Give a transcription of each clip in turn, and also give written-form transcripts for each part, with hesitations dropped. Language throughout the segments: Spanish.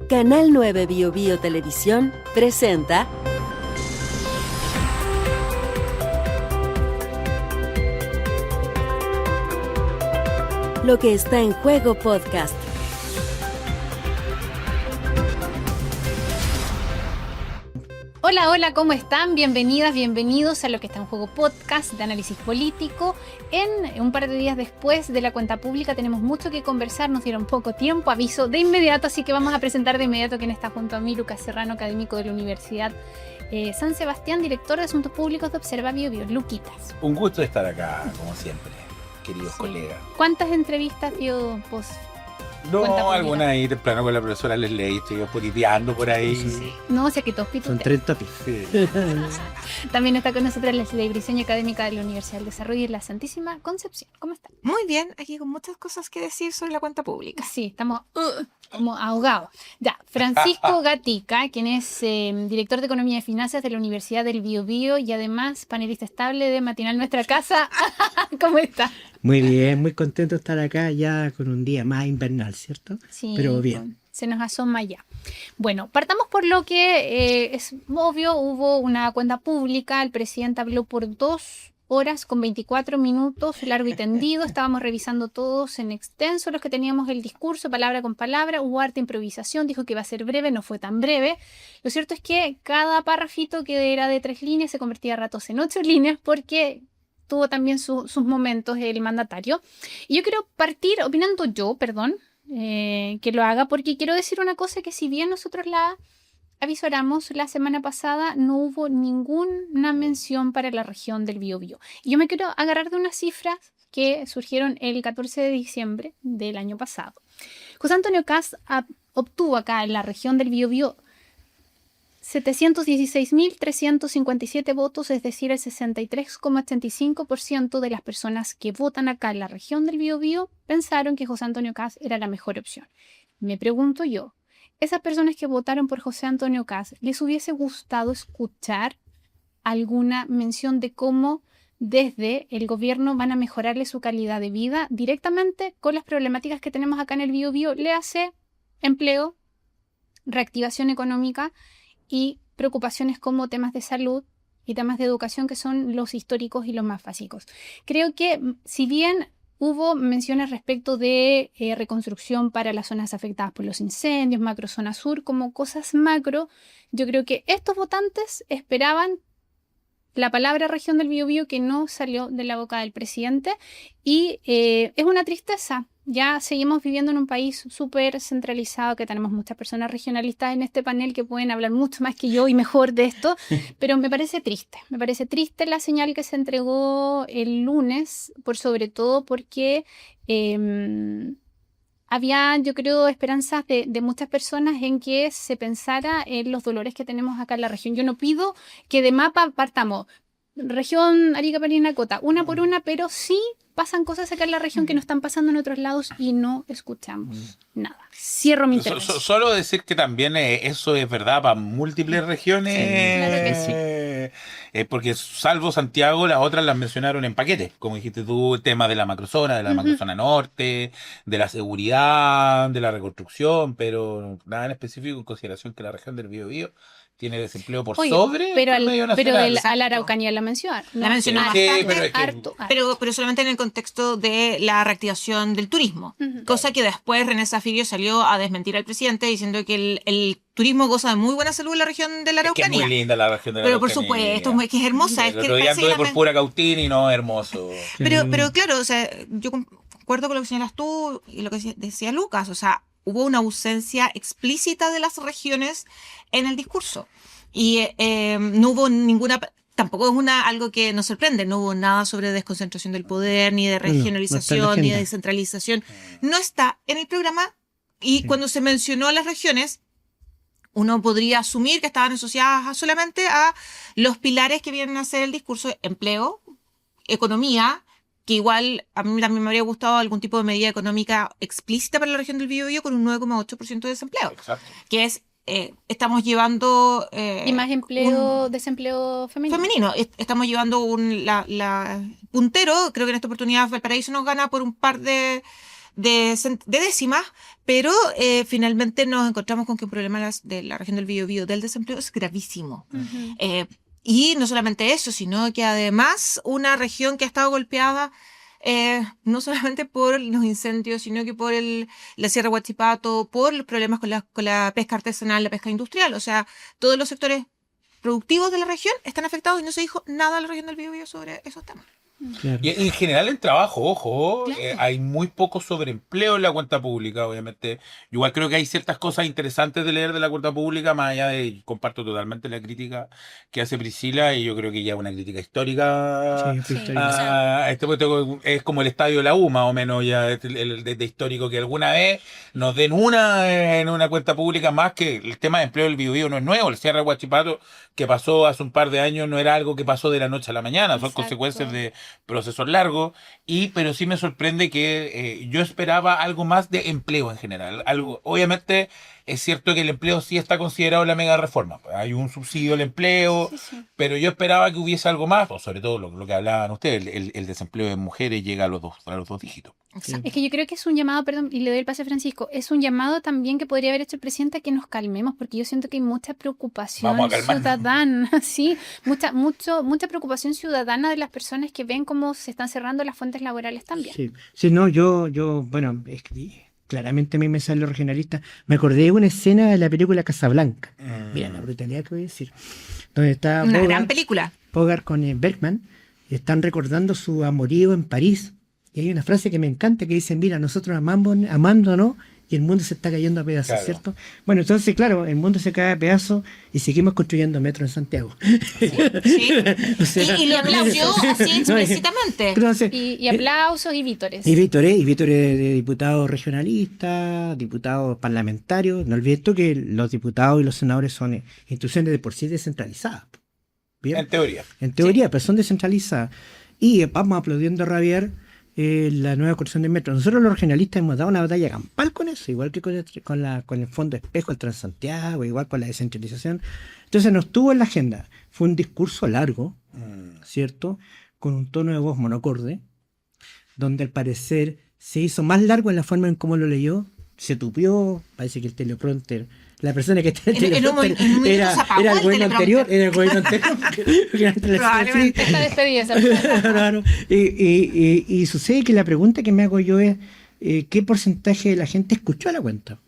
Canal 9 Bio Televisión presenta Lo que está en juego podcast. Hola, hola, ¿cómo están? Bienvenidas, bienvenidos a Lo que está en juego podcast de análisis político. En un par de días después de la cuenta pública tenemos mucho que conversar, nos dieron poco tiempo, aviso de inmediato, así que vamos a presentar de inmediato quien está junto a mí, Lucas Serrano, académico de la Universidad San Sebastián, director de Asuntos Públicos de Observa Bio. Luquitas. Un gusto estar acá, como siempre, queridos colegas. ¿Cuántas entrevistas dio vos? No, alguna ahí temprano con la profesora Leslie, estoy puriteando por ahí. Sí. No, o sea que todos pitos. Son 30 pisos. Sí. También está con nosotros Leslie Briceño, académica de la Universidad del Desarrollo y la Santísima Concepción. ¿Cómo está? Muy bien, aquí con muchas cosas que decir sobre la cuenta pública. Sí, estamos como ahogados. Ya, Francisco Gatica, quien es director de Economía y Finanzas de la Universidad del Biobío y además panelista estable de Matinal Nuestra Casa. ¿Cómo está? Muy bien, muy contento de estar acá ya con un día más invernal, ¿cierto? Sí, pero bien. Se nos asoma ya. Bueno, partamos por lo que es obvio, hubo una cuenta pública, el presidente habló por 2 horas con 24 minutos, largo y tendido, estábamos revisando todos en extenso los que teníamos el discurso, palabra con palabra, hubo harta improvisación, dijo que iba a ser breve, no fue tan breve. Lo cierto es que cada párrafito que era de 3 líneas se convertía a ratos en 8 líneas porque tuvo también sus momentos el mandatario. Y yo quiero partir opinando que lo haga, porque quiero decir una cosa que si bien nosotros la avisoramos la semana pasada, no hubo ninguna mención para la región del Biobío. Y yo me quiero agarrar de unas cifras que surgieron el 14 de diciembre del año pasado. José Antonio Kast obtuvo acá en la región del Biobío 716.357 votos, es decir, el 63,85% de las personas que votan acá en la región del Biobío pensaron que José Antonio Kast era la mejor opción. Me pregunto yo, ¿esas personas que votaron por José Antonio Kast les hubiese gustado escuchar alguna mención de cómo desde el gobierno van a mejorarle su calidad de vida directamente con las problemáticas que tenemos acá en el Biobío? Le hace empleo, reactivación económica y preocupaciones como temas de salud y temas de educación, que son los históricos y los más básicos. Creo que si bien hubo menciones respecto de reconstrucción para las zonas afectadas por los incendios, macrozona sur, como cosas macro, yo creo que estos votantes esperaban la palabra región del Biobío, que no salió de la boca del presidente, y es una tristeza. Ya seguimos viviendo en un país súper centralizado, que tenemos muchas personas regionalistas en este panel que pueden hablar mucho más que yo y mejor de esto, pero me parece triste la señal que se entregó el lunes, por sobre todo porque había, yo creo, esperanzas de muchas personas en que se pensara en los dolores que tenemos acá en la región. Yo no pido que de mapa partamos región Arica, Parinacota, una por una, pero sí pasan cosas acá en la región que no están pasando en otros lados y no escuchamos nada. Cierro mi intervención. Solo decir que también eso es verdad para múltiples regiones. Sí, claro que sí. Porque salvo Santiago, las otras las mencionaron en paquete. Como dijiste tú, el tema de la macrozona, de la macrozona norte, de la seguridad, de la reconstrucción, pero nada en específico en consideración que la región del Biobío tiene desempleo por sobre pero el medio nacional. a la Araucanía la mencionó. La mencionó bastante, pero es que- harto. Pero solamente en el contexto de la reactivación del turismo. Cosa que después René Zaffirio salió a desmentir al presidente diciendo que el turismo goza de muy buena salud en la región de la Es que es Araucanía. muy linda la región de la Pero por Araucanía. supuesto, es que es hermosa. Es El que otro día anduve por básicamente- pura Cautín y no, hermoso. pero claro, o sea, yo concuerdo con lo que señalas tú y lo que decía Lucas. O sea, hubo una ausencia explícita de las regiones en el discurso. Y no hubo ninguna, tampoco es algo que nos sorprende, no hubo nada sobre desconcentración del poder, ni de regionalización, no está en la ni de agenda. descentralización. No está en el programa, y cuando se mencionó a las regiones, uno podría asumir que estaban asociadas solamente a los pilares que vienen a ser el discurso: empleo, economía, que igual a mí también me habría gustado algún tipo de medida económica explícita para la región del Biobío con un 9,8% de desempleo, Exacto. que es estamos llevando... Y más desempleo femenino. Estamos llevando la puntero. Creo que en esta oportunidad Valparaíso nos gana por un par de de décimas, pero finalmente nos encontramos con que el problema de la región del Biobío del desempleo es gravísimo. Y no solamente eso, sino que además una región que ha estado golpeada no solamente por los incendios, sino que por la Sierra Huachipato, por los problemas con la pesca artesanal, la pesca industrial. O sea, todos los sectores productivos de la región están afectados y no se dijo nada en la región del Biobío sobre esos temas. Claro. Y en general el trabajo, ojo, Claro. hay muy poco sobreempleo en la cuenta pública, obviamente. Yo igual creo que hay ciertas cosas interesantes de leer de la cuenta pública, más allá de, comparto totalmente la crítica que hace Priscila, y yo creo que ya es una crítica histórica. Sí, fue Sí. histórico. Este punto es como el estadio de la U, más o menos, ya de histórico, que alguna vez nos den en una cuenta pública, más que el tema de empleo del Biobío no es nuevo. El cierre de Huachipato, que pasó hace un par de años, no era algo que pasó de la noche a la mañana, son Exacto. consecuencias de procesos largos, pero sí me sorprende que yo esperaba algo más de empleo en general. Obviamente es cierto que el empleo sí está considerado en la mega reforma. Hay un subsidio al empleo, Sí. pero yo esperaba que hubiese algo más, o sobre todo lo que hablaban ustedes, el desempleo de mujeres llega a los dos dígitos. Es que yo creo que es un llamado, perdón, y le doy el pase a Francisco, es un llamado también que podría haber hecho el presidente a que nos calmemos, porque yo siento que hay mucha preocupación Vamos a calmarnos. ciudadana, sí, mucha preocupación ciudadana de las personas que ven cómo se están cerrando las fuentes laborales también. Sí, sí, no, bueno, es que claramente a mí me sale lo regionalista. Me acordé de una escena de la película Casablanca. Mira la brutalidad que voy a decir. Donde está Una gran Bogart, película. Bogart con Bergman, y están recordando su amorío en París. Y hay una frase que me encanta que dice, mira, nosotros amándonos y el mundo se está cayendo a pedazos, Claro. ¿cierto? Bueno, entonces, claro, el mundo se cae a pedazos y seguimos construyendo metro en Santiago. Sí. O sea, Y lo aplaudió así explícitamente. entonces, Y aplausos y vítores. y Vítores de diputados regionalistas, diputados parlamentarios. No olvides tú que los diputados y los senadores son instituciones de por sí descentralizadas. ¿Bien? En teoría. En teoría, pero son descentralizadas. Y vamos aplaudiendo a rabiar la nueva construcción del metro. Nosotros los regionalistas hemos dado una batalla campal con eso, igual que con el fondo espejo, el Transantiago, igual con la descentralización. Entonces no estuvo en la agenda. Fue un discurso largo, ¿cierto? Con un tono de voz monocorde, donde al parecer se hizo más largo en la forma en cómo lo leyó, se tupió, parece que el teleprompter, la persona que está en el En un teleprompter minuto era se apagó el el gobierno anterior, teleprompter. era el gobierno anterior. porque antes le hacía así. Probablemente. Está despedida esa persona. Claro. Y sucede que la pregunta que me hago yo es ¿qué porcentaje de la gente escuchó la cuenta?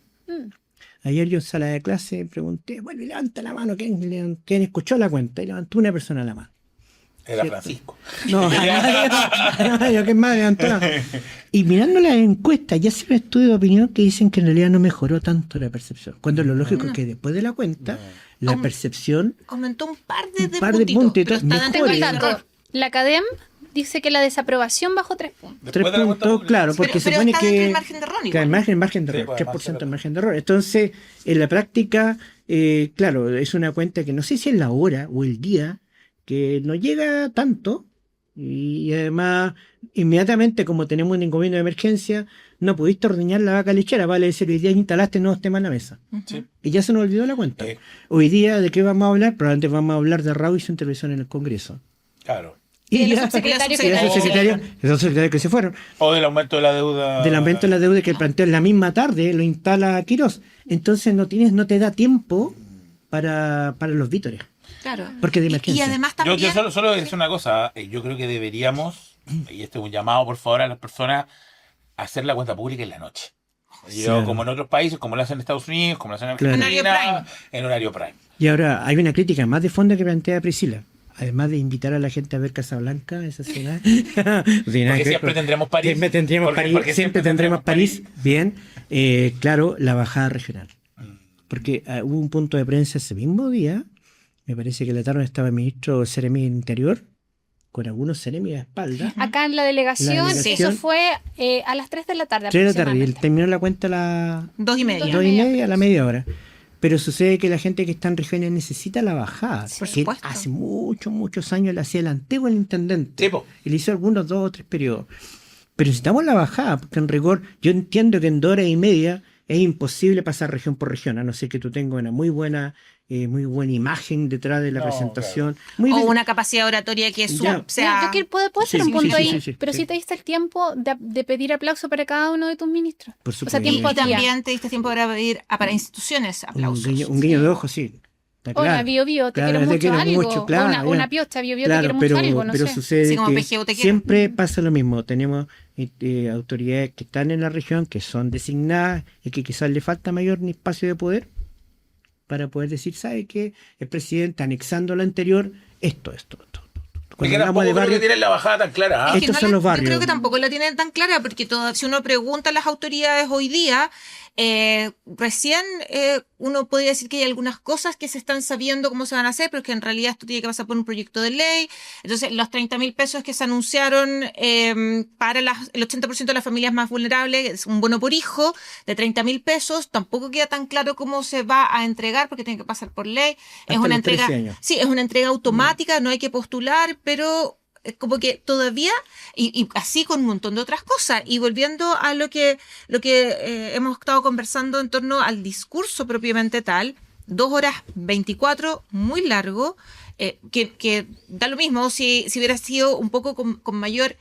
Ayer yo en sala de clase pregunté, bueno, y levanta la mano, ¿quién escuchó la cuenta? Y levantó una persona la mano. Era Cierto. Francisco. No, yo que más levantó la mano. Y mirando las encuestas, ya se un estudio de opinión que dicen que en realidad no mejoró tanto la percepción. Cuando lo lógico es que después de la cuenta, la percepción Aumentó un par Un de par de puntitos, puntitos, pero está Tengo dentro el del mejor, dato. La CADEM dice que la desaprobación bajó 3 puntos. Después 3 de la cuenta puntos, pública. claro, porque se pero supone está dentro que... del margen de error Que igual. el margen de Sí, error, pues, 3% además, el margen de error. Entonces, en la práctica, claro, es una cuenta que no sé si es la hora o el día, que no llega tanto, y además, inmediatamente, como tenemos un gobierno de emergencia, no pudiste ordeñar la vaca lechera, vale decir, hoy día instalaste nuevos temas en la mesa. Sí. Y ya se nos olvidó la cuenta. Sí. Hoy día, ¿de qué vamos a hablar? Probablemente vamos a hablar de Raúl y su intervención en el Congreso. Claro. Y de los ya- subsecretarios y de que esos secretarios que se fueron. O del aumento de la deuda. Del aumento de la deuda que planteó en la misma tarde, lo instala Quirós. Entonces no te da tiempo para los vítores. Claro. Porque de Y emergencia. además Yo también... solo voy a decir una cosa. Yo creo que deberíamos, y este es un llamado por favor a las personas, hacer la cuenta pública en la noche. Claro. Como en otros países, como lo hacen en Estados Unidos, como lo hacen en Claro. Argentina, en horario prime. Y ahora hay una crítica más de fondo que plantea Priscila. Además de invitar a la gente a ver Casablanca, esa ciudad. Porque siempre tendremos París. Siempre tendremos Porque- París. porque Siempre tendremos París. Bien. Claro, la bajada regional. Mm. Porque hubo un punto de prensa ese mismo día. Me parece que la tarde estaba el ministro Seremi del Interior, con algunos Seremi a espalda. Acá en la delegación, La delegación. eso fue a las 3 de la tarde. 3 de la tarde. Y él aproximadamente. terminó la cuenta a las 2:30. 2:30, a la media hora. Pero sucede que la gente que está en regiones necesita la bajada. Por porque supuesto. hace muchos años le hacía el antiguo el intendente. Sí, po. Y le hizo algunos 2 o 3 periodos. Pero necesitamos la bajada, porque en rigor, yo entiendo que en 2 horas y media es imposible pasar región por región, a no ser que tú tengas una muy buena muy buena imagen detrás de la No, presentación. Muy O bien. una capacidad oratoria que Ya. sea... Yo puedo Sí, hacer un sí, punto sí, ahí, sí, sí, pero sí. si te diste el tiempo de pedir aplauso para cada uno de tus ministros. Por O sea, supuesto. tiempo Y a día. también te diste tiempo para pedir para instituciones aplausos. Un guiño de ojo, sí. Está Hola, claro. Bio Bio, te Claro, quiero te mucho quiero algo. mucho, claro, o una ya. piocha, Bio Bio, te Claro, quiero mucho algo, no pero sé. sucede Así como que Pejeo te quiero. siempre pasa lo mismo. Tenemos autoridades que están en la región, que son designadas y que quizás le falta mayor espacio de poder para poder decir, ¿sabe qué? El presidente anexando lo anterior, esto. Es Cuando que hablamos tampoco de creo que barrios, tienen la bajada tan clara. ¿ah? Es que estos no son los yo barrios. creo que tampoco la tienen tan clara, porque si uno pregunta a las autoridades hoy día, recién uno podría decir que hay algunas cosas que se están sabiendo cómo se van a hacer, pero que en realidad esto tiene que pasar por un proyecto de ley. Entonces, los 30.000 pesos que se anunciaron para el 80% de las familias más vulnerables, es un bono por hijo de 30.000 pesos, tampoco queda tan claro cómo se va a entregar, porque tiene que pasar por ley. Hasta Es una los entrega, 13 años. sí, es una entrega automática, no hay que postular, pero como que todavía, y así con un montón de otras cosas. Y volviendo a lo que hemos estado conversando en torno al discurso propiamente tal, 2 horas 24, muy largo, que da lo mismo si hubiera sido un poco con mayor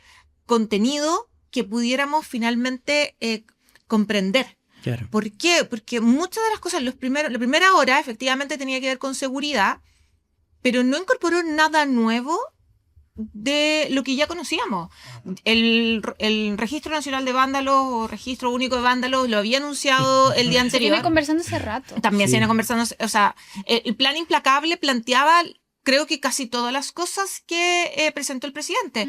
contenido que pudiéramos finalmente comprender. claro. ¿Por qué? Porque muchas de las cosas, la primera hora efectivamente tenía que ver con seguridad, pero no incorporó nada nuevo de lo que ya conocíamos. El Registro Nacional de Vándalos o Registro Único de Vándalos lo había anunciado el día Se viene anterior. conversando hace rato. También Sí. se viene conversando, o sea, el plan implacable planteaba, creo que casi todas las cosas que presentó el presidente.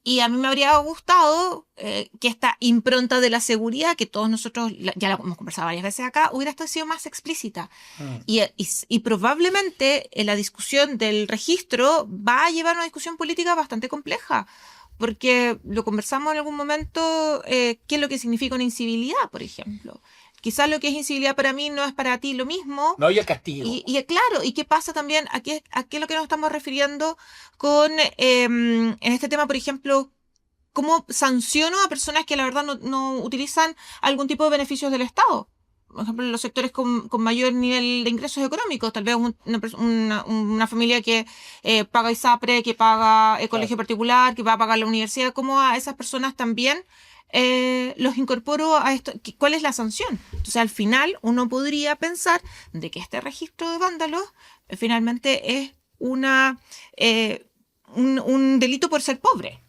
Y a mí me habría gustado que esta impronta de la seguridad, que todos nosotros ya la hemos conversado varias veces acá, hubiera sido más explícita. Y probablemente la discusión del registro va a llevar a una discusión política bastante compleja. Porque lo conversamos en algún momento, qué es lo que significa una incivilidad, por ejemplo. Quizás lo que es incivilidad para mí no es para ti lo mismo. No, y el castigo. Y claro, ¿y qué pasa también? ¿A qué es lo que nos estamos refiriendo con, en este tema, por ejemplo, cómo sanciono a personas que la verdad no utilizan algún tipo de beneficios del Estado? Por ejemplo, en los sectores con mayor nivel de ingresos económicos, tal vez una familia que paga ISAPRE, que paga colegio particular, que va a pagar la universidad, ¿cómo a esas personas también los incorporo a esto? ¿Cuál es la sanción? Entonces, al final, uno podría pensar de que este registro de vándalos finalmente es un delito por ser pobre.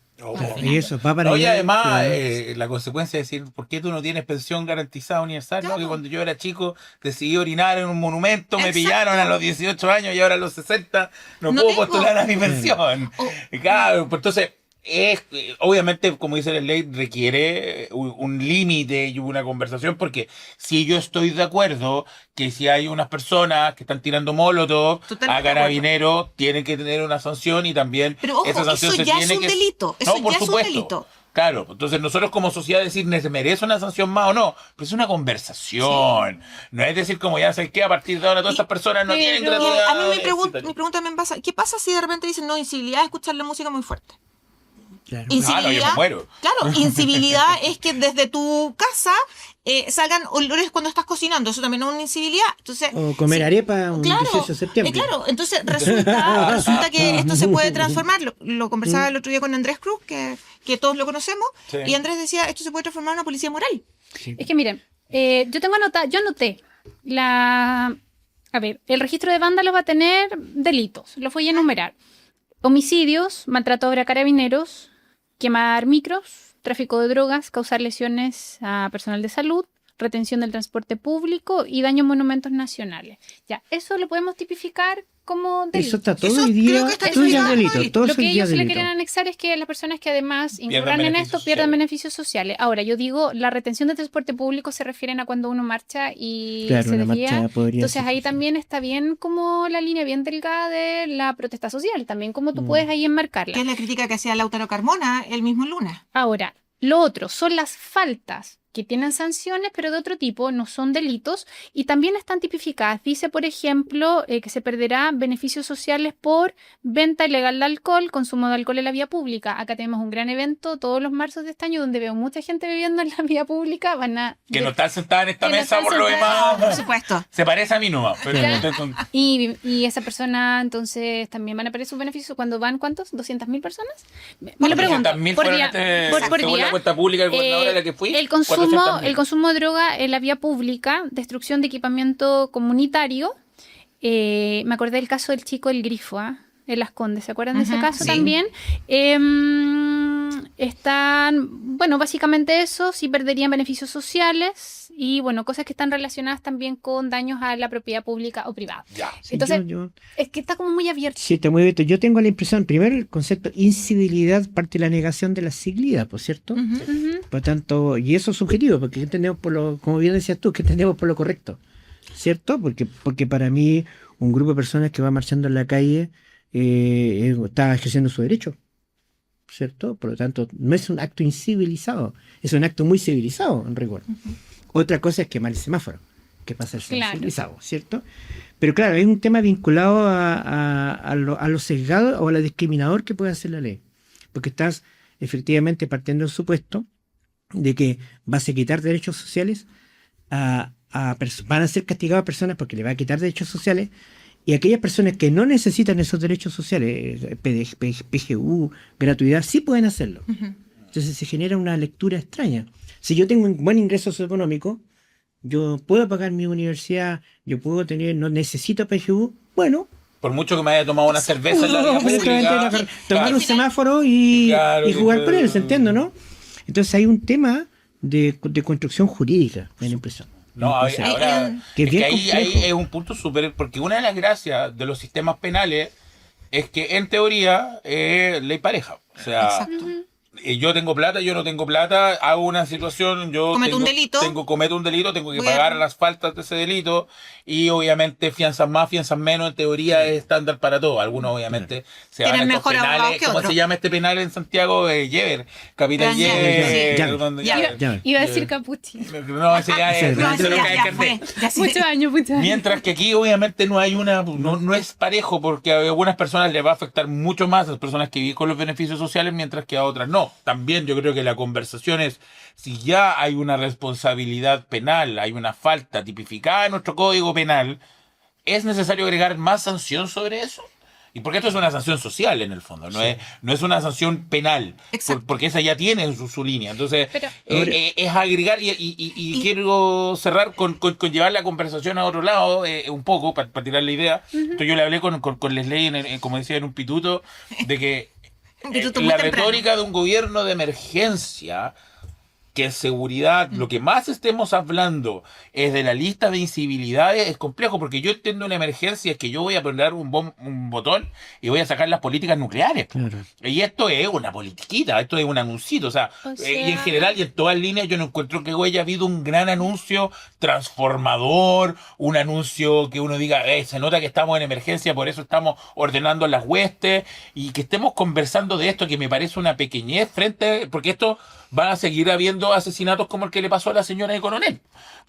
Y eso va para No, y allá, además, claro. la consecuencia es decir, ¿por qué tú no tienes pensión garantizada universal? Claro. No, que cuando yo era chico decidí orinar en un monumento, me Exacto. pillaron a los 18 años y ahora a los 60 no No puedo tengo. postular a mi pensión. Oh. Claro, pues entonces, obviamente, como dice la ley, requiere un límite y una conversación, porque si yo estoy de acuerdo que si hay unas personas que están tirando molotov Totalmente a carabineros, tienen que tener una sanción y también Pero ojo, esa sanción eso se ya es tiene un que... delito. Eso No, por ya es un supuesto. delito. Claro, entonces nosotros como sociedad decir, ¿se merece una sanción más o no? Pues es una conversación. No es decir, como ya sé que a partir de ahora todas estas personas no pero- tienen Y gratuidad. a mí mi pregunta también pasa, ¿qué pasa si de repente dicen, no, incivilidad es escuchar la música muy fuerte? Claro. Ah, no, yo me muero. Claro, incivilidad es que desde tu casa salgan olores cuando estás cocinando, eso también es una incivilidad. Entonces, O comer arepa un 18 de septiembre. claro, entonces resulta que esto se puede transformar, lo conversaba el otro día con Andrés Cruz, que todos lo conocemos, Sí. y Andrés decía, esto se puede transformar en una policía moral. Es que miren, yo anoté a ver, el registro de vándalos va a tener delitos, los voy a enumerar. Homicidios, maltrato a carabineros, quemar micros, tráfico de drogas, causar lesiones a personal de salud, retención del transporte público y daño a monumentos nacionales. Ya, eso lo podemos tipificar como delito. Eso está todo Eso hoy creo día, que está todo ya tipificado delito. delito. Todo Lo eso que hoy día ellos le delito. quieren anexar es que las personas que además incurran en beneficios esto pierdan sociales. beneficios sociales. Ahora, yo digo, la retención de transporte público se refieren a cuando uno marcha y Claro, se una desvía. marcha podría Entonces ser, ahí sí. también está bien como la línea bien delgada de la protesta social, también como tú puedes ahí enmarcarla. Que es la crítica que hacía Lautaro Carmona el mismo lunes. Ahora, lo otro son las faltas. que tienen sanciones, pero de otro tipo, no son delitos, y también están tipificadas. Dice, por ejemplo, que se perderá beneficios sociales por venta ilegal de alcohol, consumo de alcohol en la vía pública. Acá tenemos un gran evento todos los marzos de este año donde veo mucha gente bebiendo en la vía pública. Que no están sentadas en esta que no mesa están por lo sentadas. demás. Por supuesto. Se parece a mí nomás. Pero Claro. son- Y esa persona, entonces, también van a perder sus beneficios cuando van, ¿cuántos? ¿200.000 personas? Me lo pregunto. 200.000 Por fueron día. Por según día. la cuenta pública del gobernador a la que fui. El consumo 400.000. de droga en la vía pública, destrucción de equipamiento comunitario. Me acordé del caso del chico del Grifo, en Las Condes. ¿Se acuerdan de ese Ujú, caso sí. también? Están, bueno, básicamente eso, sí perderían beneficios sociales y, bueno, cosas que están relacionadas también con daños a la propiedad pública o privada. Ya. Sí, Entonces, yo- es que está como muy abierto. sí, está muy bien. Yo tengo la impresión, primero, el concepto incivilidad parte de la negación de la civilidad, ¿por cierto? Ujú. Ujú. Por tanto, y eso es subjetivo, porque ¿qué entendemos por lo, como bien decías tú, que entendemos por lo correcto? ¿Cierto? Porque para mí, un grupo de personas que va marchando en la calle está ejerciendo su derecho. ¿Cierto? Por lo tanto, no es un acto incivilizado, es un acto muy civilizado, en rigor. Otra cosa es quemar el semáforo, que pasa a ser Claro. civilizado, ¿cierto? Pero claro, hay un tema vinculado a lo sesgado o a lo discriminador que puede hacer la ley. Porque estás efectivamente partiendo del supuesto de que vas a quitar derechos sociales van a ser castigadas personas porque le va a quitar derechos sociales, y aquellas personas que no necesitan esos derechos sociales, PGU, gratuidad, sí pueden hacerlo. Ujú. Entonces se genera una lectura extraña. Si yo tengo un buen ingreso socioeconómico, yo puedo pagar mi universidad, yo puedo tener, no necesito PGU, bueno, Por mucho que me haya tomado una cerveza en la vía directamente pública. tomar un Al final- semáforo y, Claro, y jugar por él, ¿se claro. entiende, no? Entonces hay un tema de construcción jurídica, me da la impresión. No, Entonces, ahora, que es es que bien ahí complejo. es un punto súper, porque una de las gracias de los sistemas penales es que en teoría es ley pareja. O sea, Exacto. yo tengo plata, yo no tengo plata, hago una situación, yo Cometo un delito. cometo un delito, tengo que Voy a- pagar las faltas de ese delito, y obviamente fianzas más, fianzas menos, en teoría es estándar para todos. Algunos obviamente se van a Tienen estos mejor abogados penales, que ¿cómo otros. se llama este penal en Santiago? Yever, Capital Ya, Yever, ya, donde- ya. Iba a decir Capuchi. No, ese ya Ese es, no, ese No, lo ya, cae ya carnet. fue. Ya sí. Muchos años. Mientras que aquí obviamente no hay no es parejo, porque a algunas personas les va a afectar mucho más a las personas que viven con los beneficios sociales, mientras que a otras no. También yo creo que la conversación es, si ya hay una responsabilidad penal, hay una falta tipificada en nuestro código penal, ¿es necesario agregar más sanción sobre eso? Y porque esto es una sanción social en el fondo, no es una sanción penal, Exacto. porque esa ya tiene su línea. Entonces, Pero- es agregar, y quiero cerrar con llevar la conversación a otro lado, un poco, para tirar la idea. Entonces, yo le hablé con Leslie, como decía, en un pituto, de que Un pituto muy la temprano. retórica de un gobierno de emergencia, que en seguridad, lo que más estemos hablando es de la lista de incivilidades, es complejo, porque yo entiendo una emergencia, es que yo voy a poner un botón y voy a sacar las políticas nucleares. Claro. Y esto es una politiquita, esto es un anuncito, o sea, O sea- y en general y en todas líneas yo no encuentro que haya habido un gran anuncio transformador, un anuncio que uno diga, se nota que estamos en emergencia, por eso estamos ordenando las huestes, y que estemos conversando de esto, que me parece una pequeñez frente, porque esto van a seguir habiendo asesinatos como el que le pasó a la señora de Coronel,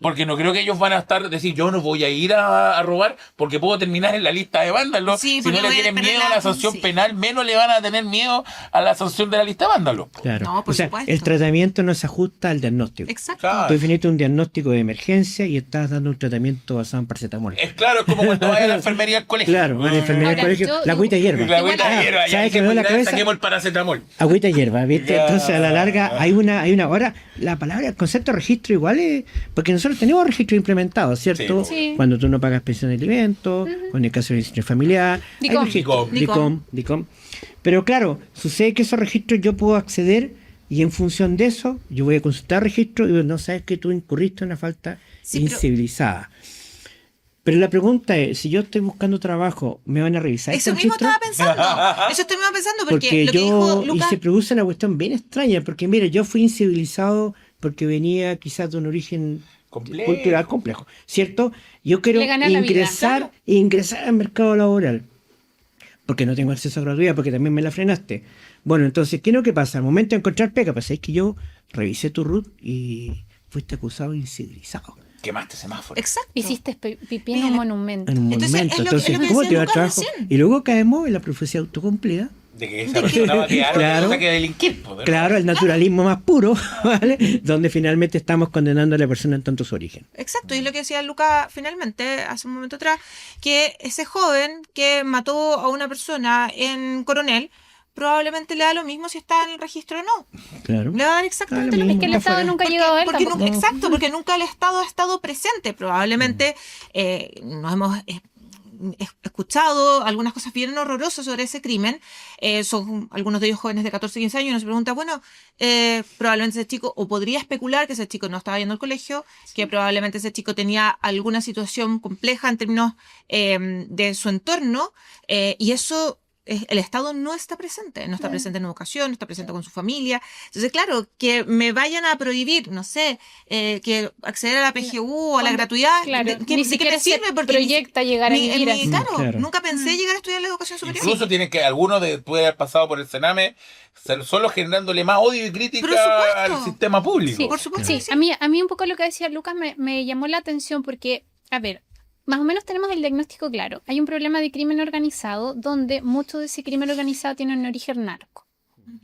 porque no creo que ellos van a decir, yo no voy a ir a robar porque puedo terminar en la lista de vándalos. Sí, Si porque no le voy a tienen perder miedo a la sanción sí. penal, menos le van a tener miedo a la sanción de la lista de vándalos. Claro. No, por o sea, supuesto. el tratamiento no se ajusta al diagnóstico. Exacto. Claro. Tú definiste un diagnóstico de emergencia y estás dando un tratamiento basado en paracetamol. Es claro, es como cuando vas a la enfermería al colegio. Claro, una enfermedad del Ahora, colegio, yo- la agüita de hierba. La agüita Igual- de hierba, ya ¿sabes que me dijimos, duele la ya cabeza? saquemos el paracetamol. Agüita de hierba, ¿viste? Ya. Entonces a la larga hay una. Ahora, la palabra, el concepto de registro igual es. Porque nosotros tenemos registro implementado, ¿cierto? Sí. Cuando tú no pagas pensión de alimentos, con el caso de registro familiar. hay DICOM. registro. DICOM. DICOM. Pero claro, sucede que esos registros yo puedo acceder y en función de eso yo voy a consultar registro y digo, no sabes que tú incurriste en una falta Sí, pero- incivilizada. Pero la pregunta es, si yo estoy buscando trabajo, ¿me van a revisar Eso este mismo registro? estaba pensando. Eso estoy mismo pensando porque, Porque lo que dijo y Lucas. se produce una cuestión bien extraña, porque mire, yo fui incivilizado porque venía quizás de un origen Complejo. cultural complejo, ¿cierto? Yo quiero Le gané la vida, claro. ingresar al mercado laboral, porque no tengo acceso a gratuidad, porque también me la frenaste. Bueno, entonces, ¿qué es lo que pasa? Al momento de encontrar pega, pues es que yo revisé tu RUT y fuiste acusado de incivilizado. Quemaste semáforo. Exacto. Hiciste pipí en un monumento. En un Entonces, monumento. es lo que Entonces, decía ¿cómo te va a Lucas trabajo? recién. Y luego caemos en la profecía autocumplida. De que esa persona va a quedar Claro. que delinquir. Pues, ¿verdad? Claro, el naturalismo más puro, ¿vale? Donde finalmente estamos condenando a la persona en tanto su origen. Exacto, y es lo que decía Luca finalmente, hace un momento atrás, que ese joven que mató a una persona en Coronel, probablemente le da lo mismo si está en el registro o no. Claro. Le va a dar exactamente Da lo lo mismo. mismo. Es que el está Estado fuera. nunca ha llegado a él Porque tampoco. exacto, porque nunca el Estado ha estado presente. Probablemente nos hemos escuchado algunas cosas bien horrorosas sobre ese crimen. Son algunos de ellos jóvenes de 14, 15 años y uno se pregunta, bueno, probablemente ese chico, o podría especular que ese chico no estaba yendo al colegio, que probablemente ese chico tenía alguna situación compleja en términos de su entorno, y eso... El Estado no está presente, no está presente en educación, no está presente con su familia. Entonces, claro, que me vayan a prohibir, no sé, que acceder a la PGU o a la gratuidad, Claro, ¿de qué ni me siquiera se sirve? Porque proyecta llegar a vivir así. claro, Claro. nunca pensé llegar a estudiar la educación superior. Incluso tienen que, algunos puede haber pasado por el Sename, solo generándole más odio y crítica Por supuesto. al sistema público. Sí, Por supuesto sí, que sí. a mí un poco lo que decía Lucas me llamó la atención porque, a ver, más o menos tenemos el diagnóstico claro. Hay un problema de crimen organizado donde mucho de ese crimen organizado tiene un origen narco.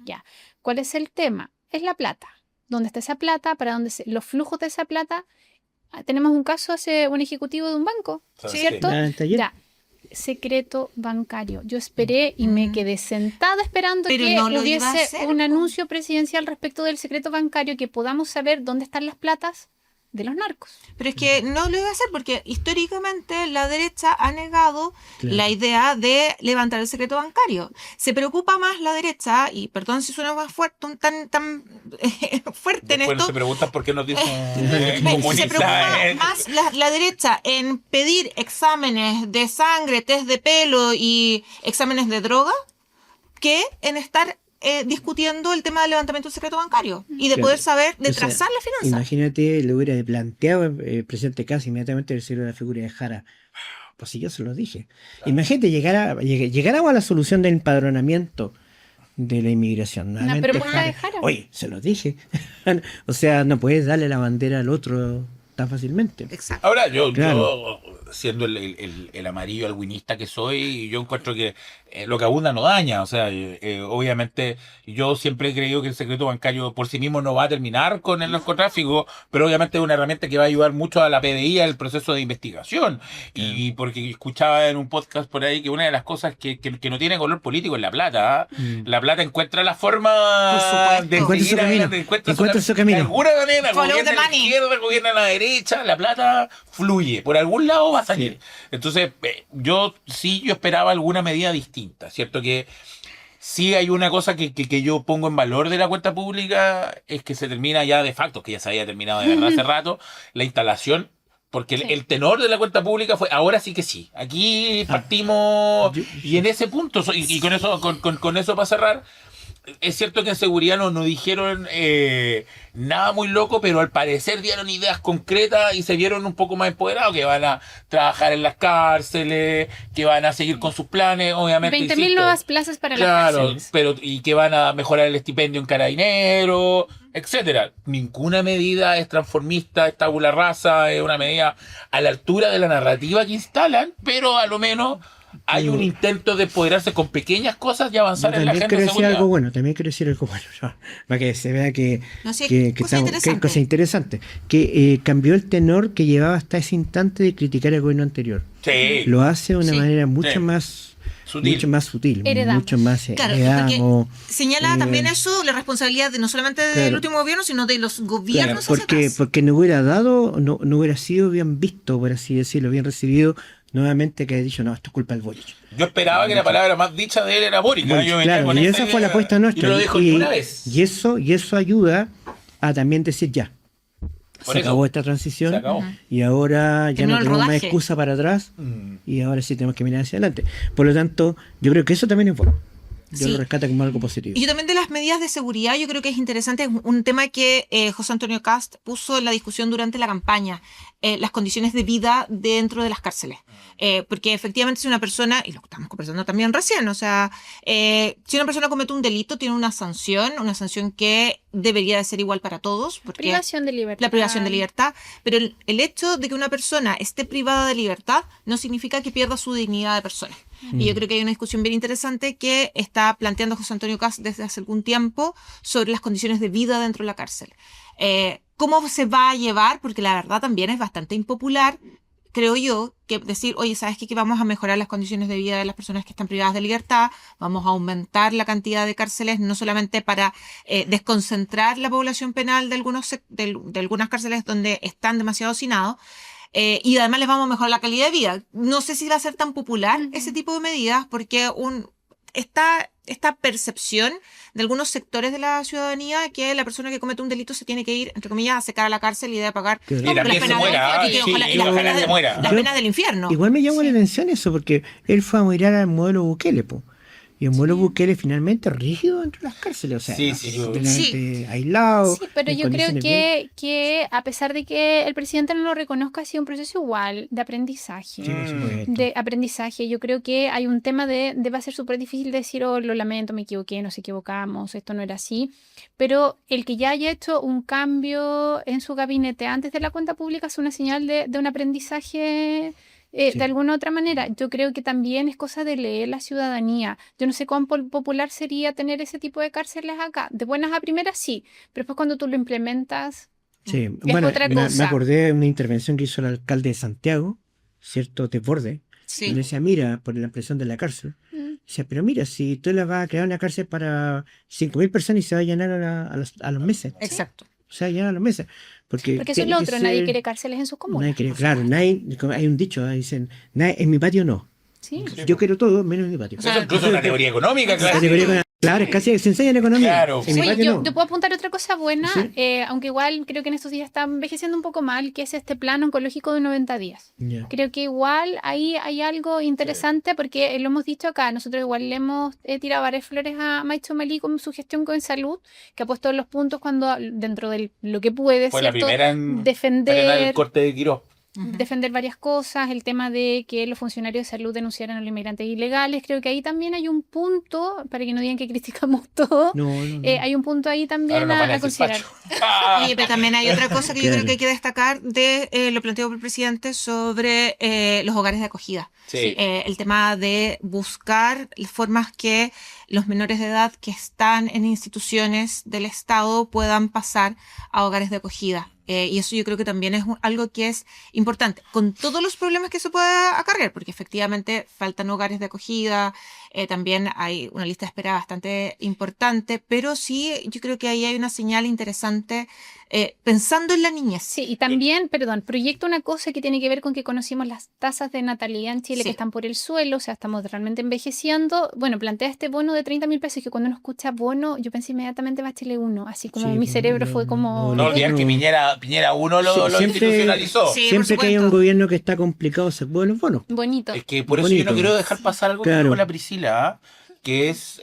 Ya. ¿Cuál es el tema? Es la plata. ¿Dónde está esa plata? ¿Para dónde los flujos de esa plata? Tenemos un caso hace un ejecutivo de un banco, Sí. ¿cierto? Ayer. Ya. Secreto bancario. Yo esperé y me quedé sentada esperando Pero que no lo iba a hubiese hacer, un po. anuncio presidencial respecto del secreto bancario, que podamos saber dónde están las platas de los narcos. Pero es que no lo iba a hacer porque históricamente la derecha ha negado Claro. la idea de levantar el secreto bancario. Se preocupa más la derecha, y perdón si suena más fuerte, tan fuerte en Después esto, se preguntan por qué nos dicen se preocupa comunistas. más la derecha en pedir exámenes de sangre, test de pelo y exámenes de droga que en estar discutiendo el tema del levantamiento del secreto bancario y de Claro. poder saber, de O sea, trazar la finanza. Imagínate, lo hubiera planteado el presidente Casi inmediatamente decirle la figura de Jara. Pues si yo se lo dije. Imagínate, llegáramos a la solución del empadronamiento de la inmigración. Una Nuevamente, propuesta de Jara. Oye, se lo dije. O sea, no puedes darle la bandera al otro tan fácilmente. Exacto. Ahora, yo Claro. siendo el amarillo alwinista que soy, yo encuentro que lo que abunda no daña. O sea, obviamente yo siempre he creído que el secreto bancario por sí mismo no va a terminar con el narcotráfico, pero obviamente es una herramienta que va a ayudar mucho a la PDI al proceso de investigación. Y porque escuchaba en un podcast por ahí que una de las cosas que no tiene color político es la plata. ¿Ah? La plata encuentra la forma Por supuesto. de Encuentra su seguir camino. adelante, Encuentra su camino. De alguna manera, Follow gobierna the a la money. izquierda, gobierna a la derecha, la plata fluye. Por algún lado va a salir. Entonces, yo esperaba alguna medida distinta. ¿Cierto? Que sí hay una cosa que yo pongo en valor de la cuenta pública, es que se termina ya de facto, que ya se había terminado de verdad hace rato, la instalación. Porque Sí. el tenor de la cuenta pública fue, ahora sí que sí. Aquí partimos, y en ese punto, y con eso con eso para cerrar, es cierto que en seguridad no dijeron nada muy loco, pero al parecer dieron ideas concretas y se vieron un poco más empoderados, que van a trabajar en las cárceles, que van a seguir con sus planes, obviamente. 20.000 insisto. nuevas plazas para las Claro, cárceles. pero y que van a mejorar el estipendio en carabinero, etcétera. Ninguna medida es transformista, es tabula rasa, es una medida a la altura de la narrativa que instalan, pero a lo menos hay un intento de empoderarse con pequeñas cosas y avanzar en la También agenda quiero de decir seguridad. algo bueno, también quiero decir algo bueno, ¿no? Para que se vea que, No, sí, que cosa interesante. cosa interesante, que cambió el tenor que llevaba hasta ese instante de criticar al gobierno anterior. Sí, Lo hace de una Sí. manera mucho Sí. más Sutil. mucho más sutil, Heredamos. mucho más Claro, heredamos. señala también eso, la responsabilidad de no solamente del Claro. último gobierno, sino de los Claro, gobiernos hacia porque, atrás. porque no hubiera dado, no hubiera sido bien visto, por así decirlo, bien recibido nuevamente que haya dicho, no, esto es culpa del Boric. Yo esperaba que la palabra más dicha de él era Boric. ¿no? Yo venía Claro, con y esa esa fue la idea, apuesta nuestra. Y no lo dijo ni una vez. Y eso ayuda a también decir ya. Por Se eso. acabó esta transición Se acabó. y ahora ya Terminó no el tenemos más rodaje. excusa para atrás Mm. y ahora sí tenemos que mirar hacia adelante. Por lo tanto, yo creo que eso también es bueno. Yo Sí. lo rescato como algo positivo. Y yo también de las medidas de seguridad, yo creo que es interesante, es un tema que José Antonio Cast puso en la discusión durante la campaña, las condiciones de vida dentro de las cárceles. Porque efectivamente si una persona, y lo estamos conversando también recién, o sea, si una persona comete un delito, tiene una sanción que debería de ser igual para todos. Porque Privación de libertad. la privación de libertad, pero el hecho de que una persona esté privada de libertad no significa que pierda su dignidad de persona. Y yo creo que hay una discusión bien interesante que está planteando José Antonio Kast desde hace algún tiempo sobre las condiciones de vida dentro de la cárcel. ¿Cómo se va a llevar? Porque la verdad también es bastante impopular, creo yo, que decir, oye, ¿sabes qué? Que vamos a mejorar las condiciones de vida de las personas que están privadas de libertad, vamos a aumentar la cantidad de cárceles, no solamente para desconcentrar la población penal de algunas cárceles donde están demasiado hacinados, y además les vamos a mejorar la calidad de vida. No sé si va a ser tan popular ese tipo de medidas, porque esta percepción de algunos sectores de la ciudadanía que la persona que comete un delito se tiene que ir, entre comillas, a secar a la cárcel y debe pagar Y también se muera, ojalá se muera. las penas del infierno. Igual me llama la atención eso, porque él fue a mirar al modelo Bukele, po. Y el modelo Bukele finalmente rígido dentro de las cárceles, o sea, completamente aislado. Sí, pero yo creo que a pesar de que el presidente no lo reconozca, ha sido un proceso igual de aprendizaje. Sí, por supuesto. De aprendizaje. Yo creo que hay un tema va a ser súper difícil decir, oh, lo lamento, me equivoqué, nos equivocamos, esto no era así. Pero el que ya haya hecho un cambio en su gabinete antes de la cuenta pública es una señal de un aprendizaje. Sí. De alguna otra manera, yo creo que también es cosa de leer la ciudadanía. Yo no sé cuán popular sería tener ese tipo de cárceles acá. De buenas a primeras sí, pero después cuando tú lo implementas, Sí, es bueno, otra me cosa. acordé de una intervención que hizo el alcalde de Santiago, ¿cierto? Desborde. Sí. Y le decía, mira, por la ampliación de la cárcel. Decía, pero mira, si tú le vas a crear una cárcel para 5.000 personas y se va a llenar a los meses. Exacto. O sea, llenar a los meses. Porque eso es lo tiene que otro, nadie ser- quiere cárceles en sus comunas. Nadie quiere, claro, hay un dicho, dicen, en mi patio no. Sí. Yo quiero todo, menos en mi patio. O sea, Eso incluso es una teoría económica, claro. Claro, es casi se enseña en economía. Claro. En mi Oye, patio yo no. te puedo apuntar otra cosa buena, Sí. aunque igual creo que en estos días está envejeciendo un poco mal, que es este plan oncológico de 90 días. Ya. Creo que igual ahí hay algo interesante porque lo hemos dicho acá, nosotros igual le hemos tirado varias flores a Maicho Malí con su gestión con salud, que ha puesto los puntos cuando dentro de lo que puede, Fue la ¿cierto? primera en frenar el defender corte de Quirós. defender varias cosas, el tema de que los funcionarios de salud denunciaran a los inmigrantes ilegales, creo que ahí también hay un punto, para que no digan que criticamos todo, No. hay un punto ahí Ahora también nos van a a decir considerar. Pacho. Y pero también hay otra cosa que yo Claro. creo que hay que destacar de lo planteado por el presidente sobre los hogares de acogida. Sí. El tema de buscar formas que los menores de edad que están en instituciones del Estado puedan pasar a hogares de acogida. Y eso yo creo que también es algo que es importante, con todos los problemas que se puede acarrear, porque efectivamente faltan hogares de acogida, también hay una lista de espera bastante importante, pero sí yo creo que ahí hay una señal interesante pensando en la niñez. Sí, y también, proyecto una cosa que tiene que ver con que conocimos las tasas de natalidad en Chile Sí. que están por el suelo, o sea, estamos realmente envejeciendo. Bueno, plantea este bono de 30.000 pesos, que cuando uno escucha bono, yo pensé inmediatamente Bachelet 1, así como Sí, mi cerebro fue como... No olvidar que Piñera uno lo Siempre- institucionalizó. Sí, Siempre por que hay un supuesto. gobierno que está complicado, se pueden los bonos. bonito. Es que por eso yo Bonito. no quiero dejar pasar algo que Claro. dijo la Priscila, ¿ah? Que es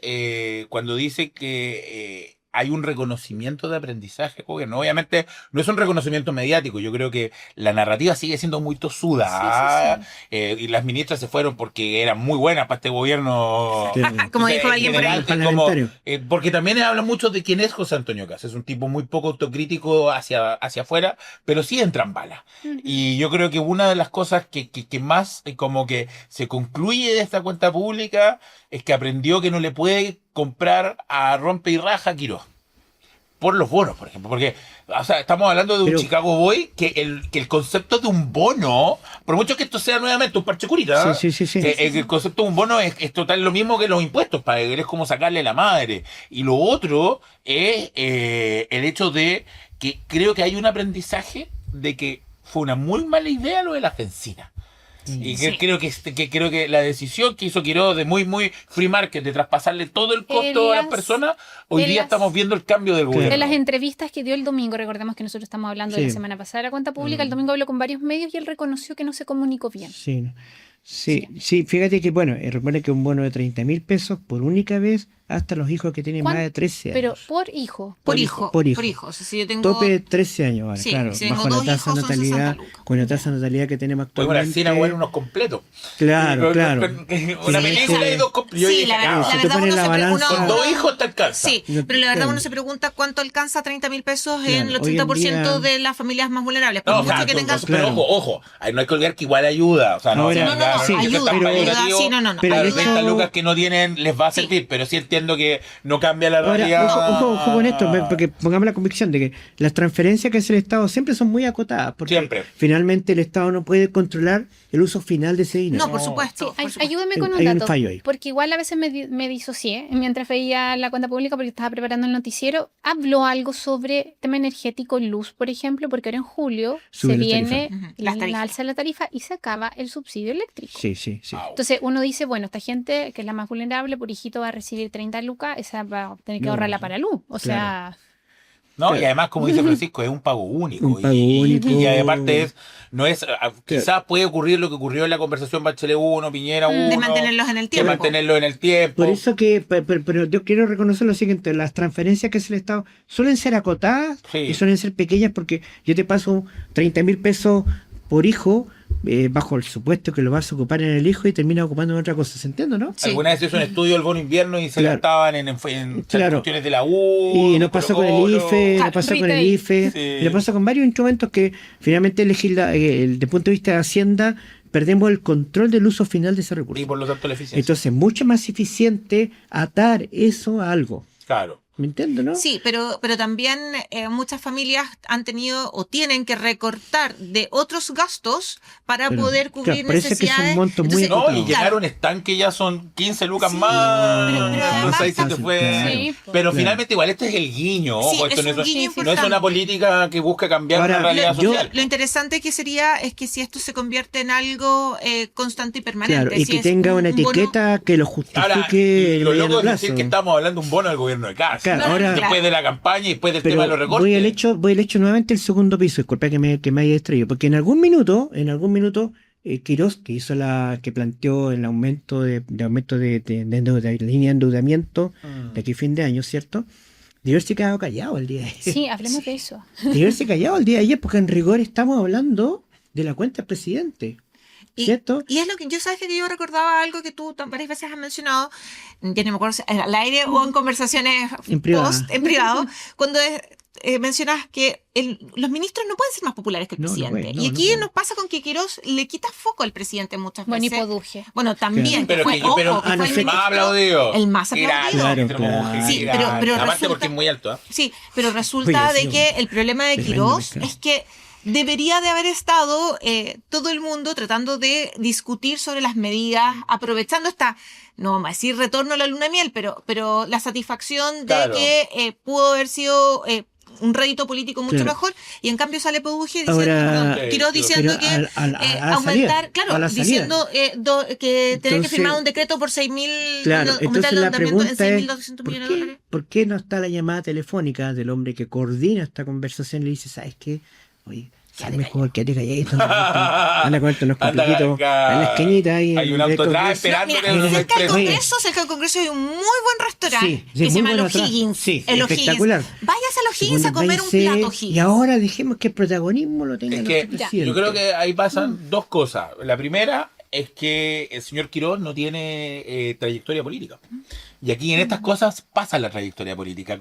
cuando dice que hay un reconocimiento de aprendizaje, gobierno. Obviamente no es un reconocimiento mediático. Yo creo que la narrativa sigue siendo muy tosuda. ¿ah? Y las ministras se fueron porque eran muy buenas para este gobierno. Como Entonces, dijo en alguien por ahí. general, es como, Parlamentario. porque también habla mucho de quién es José Antonio Kast. Es un tipo muy poco autocrítico hacia afuera, pero sí entran balas. Y yo creo que una de las cosas que más como que se concluye de esta cuenta pública es que aprendió que no le puede comprar a rompe y raja a Quirós. Por los bonos, por ejemplo. Porque, o sea, estamos hablando de un Pero- Chicago Boy que el concepto de un bono, por mucho que esto sea nuevamente un parche curita, Sí. el concepto de un bono es total lo mismo que los impuestos, para él es como sacarle la madre. Y lo otro es el hecho de que creo que hay un aprendizaje de que fue una muy mala idea lo de la bencina. Y Sí. creo que la decisión que hizo Quirós de muy free market, de traspasarle todo el costo a las personas, hoy en día las- estamos viendo el cambio del gobierno. En las entrevistas que dio el domingo, recordemos que nosotros estamos hablando de Sí. la semana pasada de la cuenta pública, el domingo habló con varios medios y él reconoció que no se comunicó bien. Sí, Sí, sí, fíjate que, bueno, recuerda que un bono de 30.000 pesos por única vez hasta los hijos que tienen más de 13 Pero años. por hijo. Por Por hijo. hijo, por hijo. Por hijo. O sea, si yo tengo... Tope de 13 años ahora, Sí, claro, si tengo bajo la dos tasa hijos, de son natalidad, 60 lucas. con la tasa de natalidad que tenemos Fue una actualmente. cena, bueno, unos completos. Claro, claro. Una película y dos completos. Sí, la verdad, si la te verdad pones uno la se balanza- Con dos hijos te alcanza. Sí, No, pero la verdad claro. uno se pregunta cuánto alcanza 30.000 pesos en Claro, el hoy en 80% día- de las familias más vulnerables. Por No, o mucho sea, que tengan... pero Claro. ojo, ahí no hay que olvidar que igual ayuda. O sea, no, Ahora, o sea, No, no, no, sí, que ayuda, sea tan ayuda, paliativo, sí, no, pero las el ayuda. 30 hecho- lucas que no tienen les va a Sí. servir, pero sí entiendo que no cambia la Ahora, realidad. ojo con esto, porque pongamos la convicción de que las transferencias que hace el Estado siempre son muy acotadas, porque Siempre. finalmente el Estado no puede controlar el uso final de ese dinero. No, por Sí, supuesto. por supuesto. ayúdeme con un Hay un dato. fallo ahí. Porque igual a veces me disocié mientras veía la cuenta pública porque estaba preparando el noticiero. Habló algo sobre tema energético, luz, por ejemplo, porque ahora en julio Sube se la viene tarifa. Ujú, las la tarifas. alza de la tarifa y se acaba el subsidio eléctrico. Sí, sí, sí. Au. Entonces uno dice, bueno, esta gente que es la más vulnerable, por hijito va a recibir 30 lucas, esa va a tener que No, ahorrarla para luz. O sea, No, y además, como dice Francisco, es un pago único. Un pago y, único. y aparte quizás puede ocurrir lo que ocurrió en la conversación Bachelet 1, Piñera 1. De mantenerlos en el De tiempo. mantenerlo en el tiempo. Por eso que, pero yo quiero reconocer lo siguiente, las transferencias que hace el Estado suelen ser acotadas Sí. y suelen ser pequeñas porque yo te paso 30.000 pesos por hijo, bajo el supuesto que lo vas a ocupar en el hijo y termina ocupando en otra cosa, ¿se entiende, no? Sí. Alguna vez hizo un estudio del bono invierno y se Claro. gastaban en Claro. cuestiones de la U. Y nos pasó con el Colo-Colo. IFE, Claro, nos pasó con el retail. IFE, Sí. y nos pasó con varios instrumentos que finalmente desde el punto de vista de Hacienda perdemos el control del uso final de ese recurso. Y por lo tanto la eficiencia. Entonces, mucho más eficiente atar eso a algo. Claro. ¿Me entiendes, no? Sí, pero también muchas familias han tenido o tienen que recortar de otros gastos para Pero, poder cubrir claro, parece que son necesidades. montos muy Entonces, No, y acotados. llenar claro, un estanque ya son 15 lucas Sí, más. pero Entonces además ahí se te fue. claro. Sí, Pero claro. finalmente igual este es el guiño. Sí, Ojo, es esto no un guiño no es importante. una política que busca cambiar Ahora, una realidad yo- social. lo interesante que sería es que si esto se convierte en algo constante y permanente. Claro, y si que es tenga un una bono- etiqueta que lo Ahora, justifique en lo mediano loco es plazo. decir que estamos hablando de un bono del gobierno de Cast. Claro, No, ahora, claro. Después de la campaña y después del pero tema de los recortes. voy al hecho nuevamente el segundo piso, disculpa que me haya distraído, porque en algún minuto, Quirós, que hizo que planteó el aumento de línea de endeudamiento de aquí a fin de año, ¿cierto? De haberse quedado callado el día de ayer. sí, hablemos de eso. De haberse callado el día de ayer, porque en rigor estamos hablando de la cuenta del presidente. ¿Cierto? Y es lo que yo sabes que yo recordaba algo que tú varias veces has mencionado, ya no me acuerdo si al aire o en conversaciones En privado. en privado, cuando mencionas que los ministros no pueden ser más populares que el No, no presidente. pueden, no, y no aquí pueden. nos pasa con que Quirós le quita foco al presidente muchas Bueno, y veces. Poduje. Bueno, también, Pero que fue, que yo- pero- ojo, que Ah, no, fue el sí. más ministro- aplaudido. el más Grande, aplaudido. Claro, tenemos claro. mujer, Sí, grande. pero Aparte resulta- porque es muy alto, ¿ah? Sí, pero resulta Oye, de sí, que el problema de tremendo Quirós pescado. es que debería de haber estado todo el mundo tratando de discutir sobre las medidas, aprovechando no vamos a decir retorno a la luna de miel, pero la satisfacción de Claro. que pudo haber sido un rédito político mucho Claro. mejor, y en cambio sale Poduje diciendo, Ahora- perdón, Quirós diciendo Pero que a la aumentar, salida, claro, a la salida. diciendo que tener que Entonces- firmar un decreto por 6.000, Claro, aumentar entonces el la endeudamiento en pregunta es, 6.200 ¿por millones de qué, dólares. ¿por qué no está la llamada telefónica del hombre que coordina esta conversación y le dice, ¿sabes qué? Oye, es mejor que te calladito, anda con esto, no es Anda complicado, acá. en la esquinita ahí. Hay en un el auto atrás Congreso. esperando Mira, que nos cerca del exprese. Congreso hay un muy buen restaurante Sí, sí, que se muy llama bueno Los atrás. Higgins. Sí, El O'Higgins. espectacular. Váyase a Los Higgins a comer un Váyase, plato O'Higgins. Y ahora dejemos que el protagonismo lo tenga Es nuestro que presidente. yo creo que ahí pasan dos cosas. La primera es que el señor Quirós no tiene trayectoria política. Y aquí en estas cosas pasa la trayectoria política,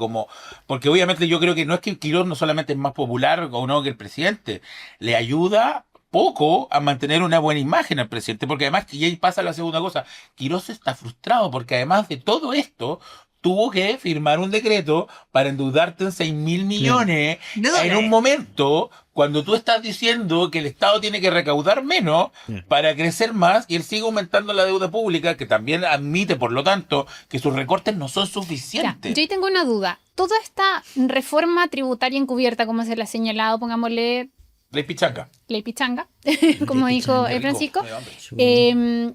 porque obviamente yo creo que no es que Quirós no solamente es más popular o no que el presidente, le ayuda poco a mantener una buena imagen al presidente, porque además, y ahí pasa la segunda cosa, Quirós está frustrado porque además de todo esto, tuvo que firmar un decreto para endeudarte en 6.000 millones De dólares. en un momento cuando tú estás diciendo que el Estado tiene que recaudar menos Yeah. para crecer más, y él sigue aumentando la deuda pública, que también admite, por lo tanto, que sus recortes no son Ya, suficientes. yo ahí tengo una duda. Toda esta reforma tributaria encubierta, como se la ha señalado, pongámosle Ley Pichanga. ley pichanga, como Ley dijo pichanga, Francisco, Me da hambre.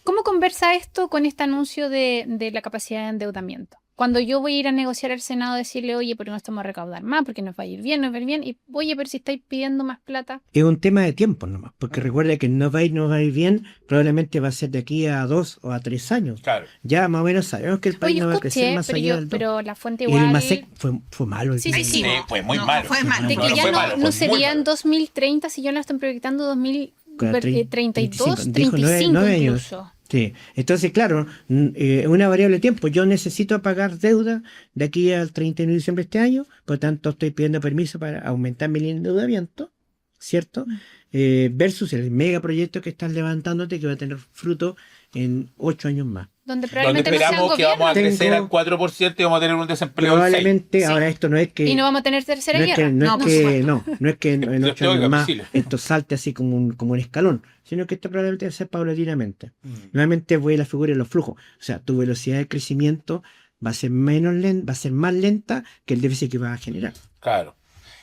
¿cómo conversa esto con este anuncio de la capacidad de endeudamiento? cuando yo voy a ir a negociar al Senado, decirle, oye, pero no estamos a recaudar más, porque nos va a ir bien, nos va a ir bien, y oye, pero si estáis pidiendo más plata. Es un tema de tiempo nomás, porque recuerda que no va a ir bien, probablemente va a ser de aquí a 2 o a 3 años. Claro. Ya más o menos sabemos que el país Oye, no va a crecer escuché, más allá del 2. pero la fuente Y igual... el MASEC fue malo. El Sí, tema. sí, sí. Fue muy No, malo. fue malo. De que No, ya fue no, malo, fue no muy sería en malo. 2030, si ya lo están proyectando 2032, 35, dijo 35 9 años. incluso. Sí, entonces claro, es una variable de tiempo. Yo necesito pagar deuda de aquí al 31 de diciembre de este año, por lo tanto estoy pidiendo permiso para aumentar mi endeudamiento, ¿cierto? Versus el megaproyecto que estás levantándote que va a tener fruto en 8 años más. Donde Donde probablemente no sea un esperamos que vamos a gobierno. crecer Tengo- al 4% y vamos a tener un desempleo del 6%. Probablemente, Sí. ahora esto no es que... Y no vamos a tener tercera No es que, guerra. no, por es que, supuesto. no es que en Yo 8 estoy, años más Chile. esto salte así como un escalón, sino que esto probablemente va a ser paulatinamente. Mm. Nuevamente voy a la figura de los flujos. O sea, tu velocidad de crecimiento va a ser menos lenta, va a ser más lenta que el déficit que vas a generar. Claro.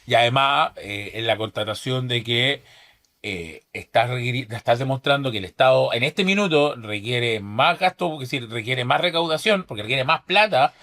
Y además, en la constatación de que estás demostrando que el Estado en este minuto requiere más gasto, es decir, requiere más recaudación, porque requiere más plata,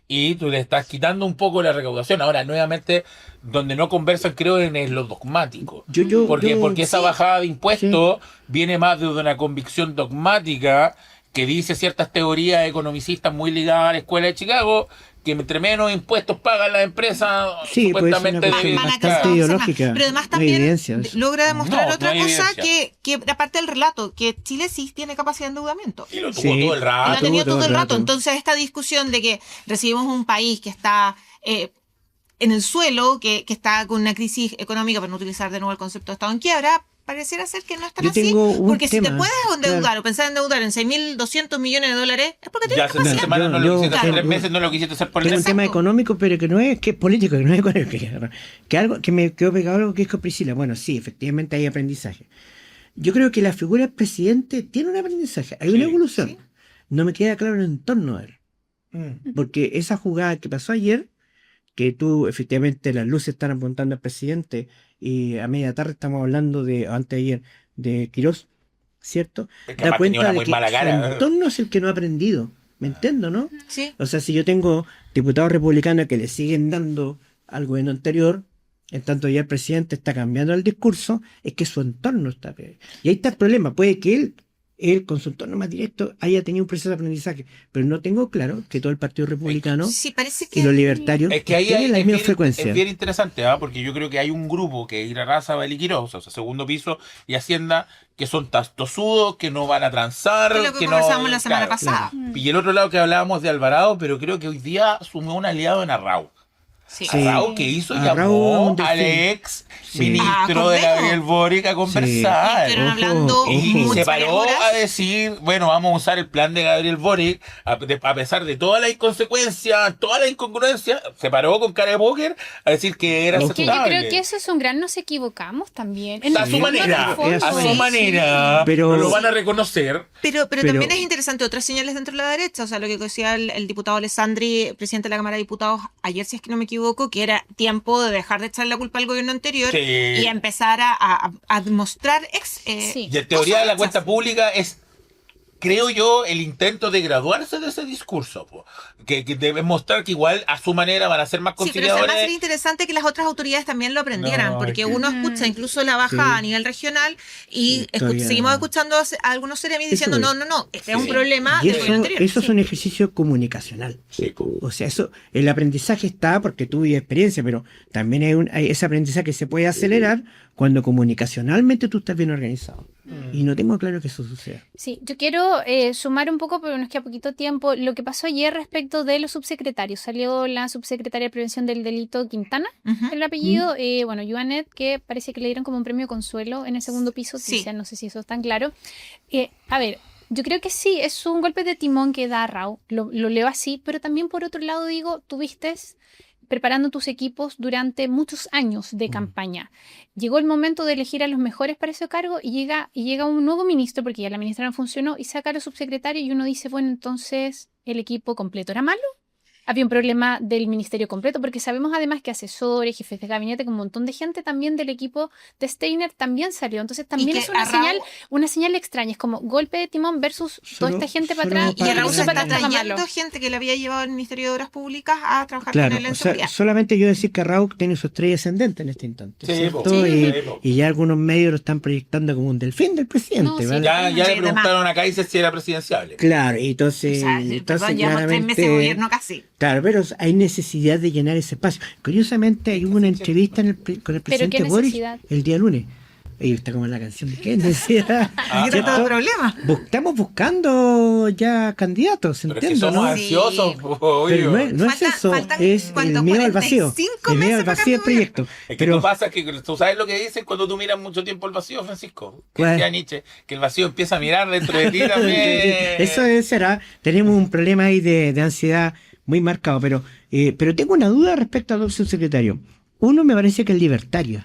y tú le estás quitando un poco la recaudación. Ahora, nuevamente, donde no conversan, creo, en lo dogmático. Porque esa sí. bajada de impuestos viene más de una convicción dogmática que dice ciertas teorías economicistas muy ligadas a la escuela de Chicago, que entre menos impuestos pagan las empresas, Sí, puede ser una supuestamente cuestión van a bastante crecer más. ideológica. Pero además no hay también evidencias. logra demostrar No, otra no hay cosa evidencia. que aparte del relato, que Chile sí tiene capacidad de endeudamiento. Y lo tuvo Sí. todo el Y lo rato. ha tenido todo todo el el rato. rato. Entonces, esta discusión de que recibimos un país que está en el suelo, que está con una crisis económica, para no utilizar de nuevo el concepto de Estado en quiebra, pareciera ser que no es tan Yo así. tengo un Porque si te tema, puedes endeudar claro. o pensar en endeudar en 6.200 millones de dólares, es porque Ya tienes hace capacidad. 3 semanas no lo Yo- quisiste hacer, claro. 3 meses no lo quisiste hacer por el Tiene un mes. tema Exacto. económico, pero que no es político, que no es económico. Que algo que me quedó pegado algo que dijo Priscila. Bueno, sí, efectivamente hay aprendizaje. Yo creo que la figura del presidente tiene un aprendizaje, hay una Sí, evolución. sí. No me queda claro el entorno de él. Porque esa jugada que pasó ayer, que tú efectivamente las luces están apuntando al presidente y a media tarde estamos hablando de, antes de ayer, de Quirós, ¿cierto? Es que Da además tenía cuenta una de muy que mala su cara. entorno es el que no ha aprendido. ¿Me entiendo, no? Sí. O sea, si yo tengo diputados republicanos que le siguen dando al gobierno anterior, en tanto ya el presidente está cambiando el discurso, es que su entorno está peor. Y ahí está el problema. Puede que él con su entorno más directo haya tenido un proceso de aprendizaje, pero no tengo claro que todo el Partido Republicano Sí, parece y los que... libertarios Es que ahí tienen la es misma bien, frecuencia. es bien interesante, ¿ah? Porque yo creo que hay un grupo que es Ira Raza, Bel y Quirós, o sea, segundo piso y Hacienda, que son tosudos, que no van a transar, Que es lo que no... conversábamos la semana claro. pasada. Y el otro lado que hablábamos de Alvarado, pero creo que hoy día sumó un aliado en Arrau. Sí. Sí. Arrau que hizo, Arrau llamó un delfín. al ex Sí. ministro Ah, de complejo. Gabriel Boric a conversar. Y estuvieron Ojo, hablando ojo. Y muchas se paró horas. a decir, bueno, vamos a usar el plan de Gabriel Boric, a pesar de todas las inconsecuencias, todas las incongruencias, se paró con cara de póker a decir que era Es que yo aceptable. creo que eso es un gran nos equivocamos también. A su Sí. manera, En el es a fondo, su así. manera, Pero- no lo van a reconocer. Pero Pero- también es interesante otras señales dentro de la derecha, o sea, lo que decía el diputado Alessandri, presidente de la Cámara de Diputados, ayer, si es que no me equivoco, que era tiempo de dejar de echar la culpa al gobierno anterior Sí. y empezar a demostrar Sí. Y en teoría de la cosas cuenta hechas. pública es, creo yo, el intento de graduarse de ese discurso, po. Que debe mostrar que igual a su manera van a ser más Sí, pero además conciliadores. sería interesante que las otras autoridades también lo aprendieran, No, porque es que- uno escucha incluso la baja Sí. a nivel regional y Sí, todavía seguimos no. escuchando a algunos seremis Eso diciendo, es. no, este es un Sí. problema Y del gobierno anterior. eso es un ejercicio comunicacional. Sí, po. O sea, eso, el aprendizaje está porque tuve experiencia, pero también hay ese aprendizaje que se puede acelerar cuando comunicacionalmente tú estás bien organizado. Y no tengo claro que eso suceda. Sí, yo quiero sumar un poco, pero nos queda poquito tiempo, lo que pasó ayer respecto de los subsecretarios. Salió la subsecretaria de Prevención del Delito Quintana, Ujú. el apellido, bueno, Joanet, que parece que le dieron como un premio consuelo en el segundo piso, Sí. Tricia, no sé si eso es tan claro. A ver, yo creo que sí, es un golpe de timón que da Rao, lo leo así, pero también por otro lado digo, tuviste preparando tus equipos durante muchos años de campaña. Llegó el momento de elegir a los mejores para ese cargo y llega un nuevo ministro, porque ya la ministra no funcionó, y saca a los subsecretarios y uno dice, bueno, entonces, ¿el equipo completo era malo? había un problema del ministerio completo, porque sabemos además que asesores, jefes de gabinete, que un montón de gente también del equipo de Steiner también salió. Entonces también que es a Raúl- una señal extraña. Es como golpe de timón versus toda esta gente para atrás. Y a el Raúl equipo se para está atrás estaba trayendo malo. gente que le había llevado al Ministerio de Obras Públicas a trabajar Claro, con él en o sea, seguridad. solamente yo decir que Raúl tiene su estrella ascendente en este instante, Sí, ¿cierto? po. Y, Sí, po. y ya algunos medios lo están proyectando como un delfín del presidente, No, sí, ¿vale? Ya le Sí, preguntaron a Kaiser si era presidenciable. Claro, y entonces, O sea, perdón, llevamos 3 meses de gobierno casi. claro, pero hay necesidad de llenar ese espacio. Curiosamente, hay una entrevista con el ¿Pero qué presidente Boris necesidad? el día lunes. Y está como la canción de qué necesidad. ¿Qué ¿Cierto? tanto problema? Estamos buscando ya candidatos, Pero es que entiendo, somos ¿no? Sí. ansiosos, Pero obvio. no es eso, faltan, es ¿cuánto? el miedo al vacío. 45 El miedo al meses para vacío del cambiar. proyecto. Es que Pero tú pasa que tú sabes lo que dicen cuando tú miras mucho tiempo el vacío, Francisco. Que ¿Cuál? decía Nietzsche, que el vacío empieza a mirar dentro de ti también. eso será. Tenemos un problema ahí de ansiedad muy marcado, pero tengo una duda respecto al subsecretario. Uno me parece que es libertario.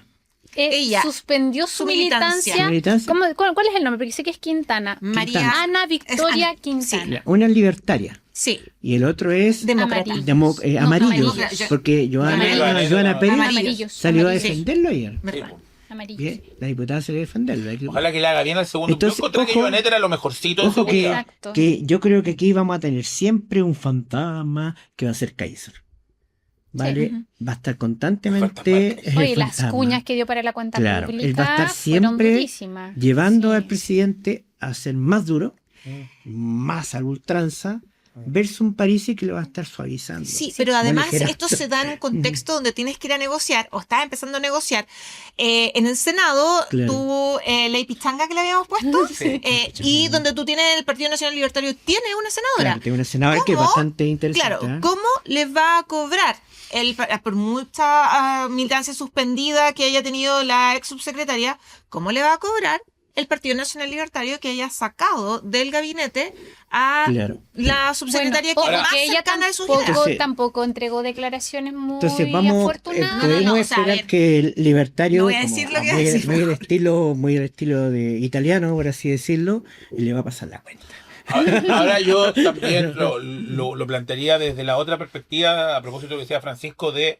Ella, suspendió su su militancia. militancia. ¿Su militancia? ¿Cuál es el nombre? Porque sé que es Quintana. María Ana Victoria es- Quintana. Una es libertaria Sí, y el otro es demócrata. Amarillo. amarillo, amarillo. porque Amarillo. Joana Pérez Amarillos. salió a Amarillos. defenderlo ayer. Sí, ¿verdad? po. Amarillo. Bien, la diputada salió a defenderlo. Hay que- Ojalá que le haga bien al segundo. Entonces, yo encontré que ojo- Joanet era lo mejorcito de Ojo que, seguridad. Exacto. que yo creo que aquí vamos a tener siempre un fantasma que va a ser Kaiser. ¿Vale? Sí. Va a estar constantemente. Oye, el las fantasma, cuñas que dio para la cuenta Claro, pública él va a estar fueron siempre durísimas. llevando Sí. al presidente a ser más duro, más a la ultranza, versus un Parisi que lo va a estar suavizando. Sí, pero además ligera. esto se da en un contexto donde tienes que ir a negociar o estás empezando a negociar. En el Senado, Claro. tú, Ley Pichanga que le habíamos puesto, Sí. y donde tú tienes el Partido Nacional Libertario, tiene una senadora. Claro, tiene una senadora que es ¿Cómo? bastante interesante. Claro, ¿eh? ¿cómo les va a cobrar por mucha militancia suspendida que haya tenido la ex subsecretaria? ¿Cómo le va a cobrar el Partido Nacional Libertario que haya sacado del gabinete a Claro. la subsecretaria que ahora- es más que ella cercana de sus tampoco, ideas? Entonces- tampoco entregó declaraciones muy Entonces vamos, afortunadas. No, podemos o sea, a esperar ver, que el libertario, no voy a como decir lo que voy a decir, muy al estilo de italiano, por así decirlo, le va a pasar la cuenta. Ahora yo también lo plantearía desde la otra perspectiva, a propósito de lo que decía Francisco, de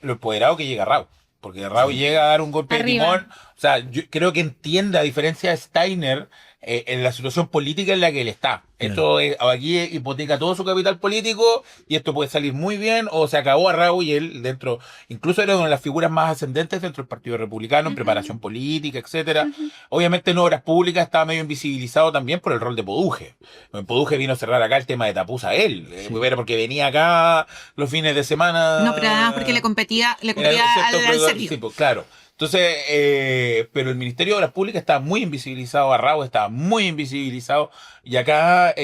lo empoderado que llega Raúl. Porque Raúl llega a dar un golpe Arriba. de timón. O sea, yo creo que entiende, a diferencia de Steiner, en la situación política en la que él está. Esto aquí hipoteca todo su capital político y esto puede salir muy bien o se acabó a Raúl y él dentro, incluso era una de las figuras más ascendentes dentro del Partido Republicano en preparación política, etcétera. Obviamente en obras públicas estaba medio invisibilizado también por el rol de Poduje. Poduje vino a cerrar acá el tema de Tapuza él, pero porque venía acá los fines de semana. No, pero además porque le competía Era al cierto, serio. sí, pues, claro. Entonces, pero el Ministerio de Obras Públicas está muy invisibilizado, Arrao está muy invisibilizado, y acá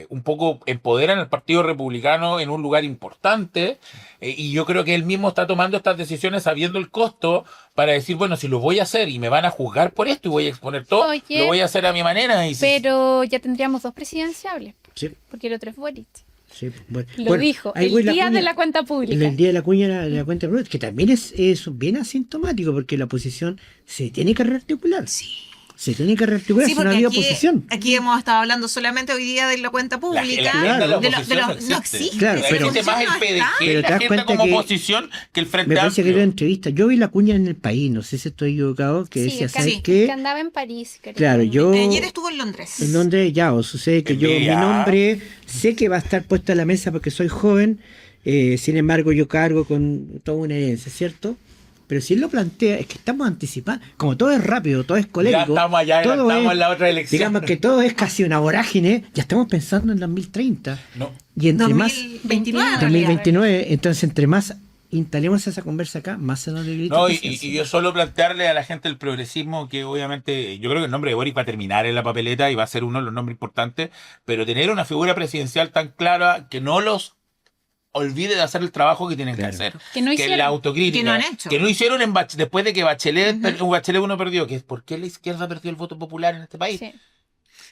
un poco empoderan al Partido Republicano en un lugar importante, y yo creo que él mismo está tomando estas decisiones sabiendo el costo para decir, bueno, si lo voy a hacer y me van a juzgar por esto y voy a exponer todo, Oye, lo voy a hacer a mi manera. Y Pero ya tendríamos 2 presidenciables, Sí, porque el otro es Boric. sí. Bueno, Lo dijo, ahí el voy día cuña. de la cuenta pública. El día de la cuña de la cuenta pública, que también es bien asintomático, porque la oposición se tiene que rearticular. Sí. Se tiene que rearticular, Sí, si no porque había aquí, oposición. aquí hemos estado hablando solamente hoy día de la cuenta pública. agenda de la de oposición no no existe. existe. Claro, Esa pero- existe más el oposición no está. PDG, Pero te la das agenda cuenta como que- oposición que el Frente Me parece que Amplio. era una entrevista. Yo vi la cuña en el país, no sé si estoy equivocado, que Sí, decía, que- ¿sabes sí, qué? que andaba en París. creo. Claro, yo Ayer estuvo en Londres. en Londres ya, o sucede que yo, mi Envidia. nombre, sé que va a estar puesto en la mesa porque soy joven, sin embargo yo cargo con toda una herencia, ¿cierto? Pero si él lo plantea, es que estamos anticipando, como todo es rápido, todo es colérico. Ya estamos allá, ya todo estamos es- en la otra elección. Digamos que todo es casi una vorágine, ya estamos pensando en 2030. No. Y entre más 2029. en realidad. 2029, entonces entre más instalemos esa conversa acá, más se nos debilita. No, la y presidencia. yo solo plantearle a la gente del progresismo que obviamente yo creo que el nombre de Boric va a terminar en la papeleta y va a ser uno de los nombres importantes, pero tener una figura presidencial tan clara que no los olvide de hacer el trabajo que tienen Claro. que hacer. Que no Que hicieron. la autocrítica. Que no han hecho. Que no hicieron después de que Bachelet uno perdió, que es por qué la izquierda perdió el voto popular en este país. Sí.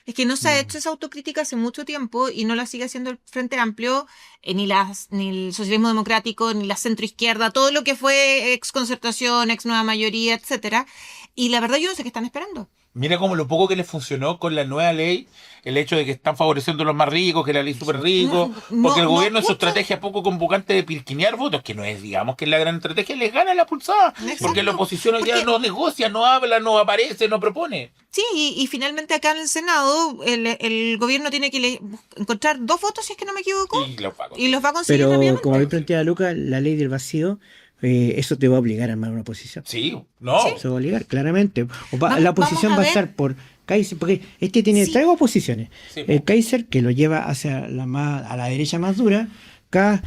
Es que no se ha hecho esa autocrítica hace mucho tiempo y no la sigue haciendo el Frente Amplio, ni el socialismo democrático, ni la centroizquierda, todo lo que fue ex concertación, ex nueva mayoría, etcétera. Y la verdad yo no sé qué están esperando. Mira como lo poco que les funcionó con la nueva ley, el hecho de que están favoreciendo a los más ricos, que la ley súper rico, porque el gobierno en su estrategia poco convocante de pirquinear votos, que no es, digamos, que es la gran estrategia, les gana la pulsada. Exacto. Porque la oposición hoy día Porque- no negocia, no habla, no aparece, no propone. Sí, y finalmente acá en el Senado el gobierno tiene que encontrar 2 votos, si es que no me equivoco, Y los pagos. y los va a conseguir Pero rápidamente. como habéis planteado, Lucas, la ley del vacío, eso te va a obligar a armar una oposición. Sí, no. Se va a obligar, claramente. La Vamos oposición a va a ver. estar por Kaiser, porque este tiene Sí. 3 oposiciones. Sí. El Kaiser, que lo lleva hacia a la derecha más dura, acá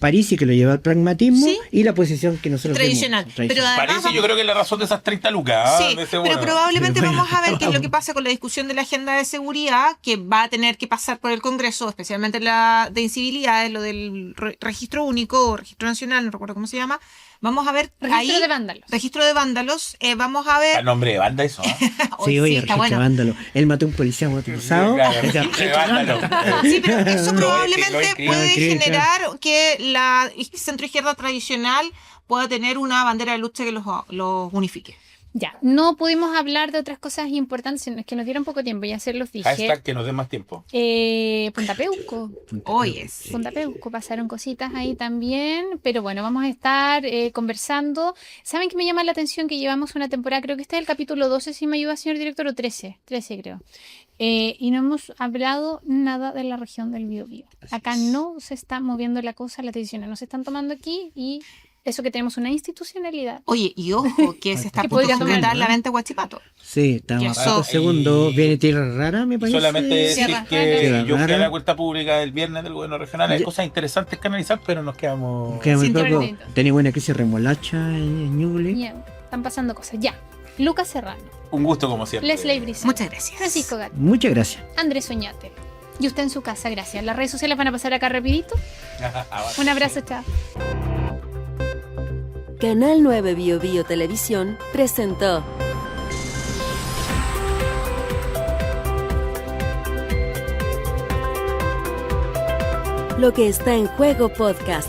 Parisi, que lo lleva al pragmatismo, Sí. y la posición que nosotros Tradicional. vemos, Pero además Parece, yo creo que es la razón de esas 30 lucas. Sí, de ese pero bono. probablemente Pero bueno, vamos a ver qué es lo que pasa con la discusión de la agenda de seguridad, que va a tener que pasar por el Congreso, especialmente la de incivilidades, lo del registro único o registro nacional, no recuerdo cómo se llama. Vamos a ver Registro ahí, de vándalos. registro de vándalos. Vamos a ver. El nombre de banda eso, ¿eh? Hoy Sí, oye, está registro bueno. vándalo. Él mató a un policía motorizado. Claro, registro de vándalo. Sí, pero eso Lo probablemente escribí. puede Escribí, generar que la centroizquierda tradicional pueda tener una bandera de lucha que los unifique. Ya, no pudimos hablar de otras cosas importantes, es que nos dieron poco tiempo, ya se los dije. Hashtag que nos den más tiempo. Punta Peuco. Oye, sí. Punta Peuco, pasaron cositas ahí también, pero bueno, vamos a estar conversando. ¿Saben que me llama la atención que llevamos una temporada, creo que este es el capítulo 12, si me ayuda, señor director, o 13 creo, y no hemos hablado nada de la región del Biobío. Acá no se está moviendo la cosa, las decisiones no se están tomando aquí, y eso que tenemos una institucionalidad. Oye, y ojo, que se está a Que punto de podría concretar tomar, la ¿no? venta de Huachipato. Sí, estamos Y a eso- pocos segundos. y- Viene Tierra Rara, me Y parece. solamente decir Sierra que Rara. yo fui a Rara. la cuenta pública del viernes del gobierno regional. Hay Ya. cosas interesantes que analizar, pero nos quedamos. Queda muy Sin poco. tornito. Tenía buena crisis remolacha en Ñuble. Ya, están pasando cosas. Ya, Lucas Serrano, Un gusto como siempre. Leslie Brice, Muchas gracias. Francisco Gat, Muchas gracias. Andrés Oñate. Y usted en su casa, gracias. Las redes sociales van a pasar acá rapidito. Un abrazo, chao. Canal 9 Bio Televisión presentó Lo que está en juego podcast.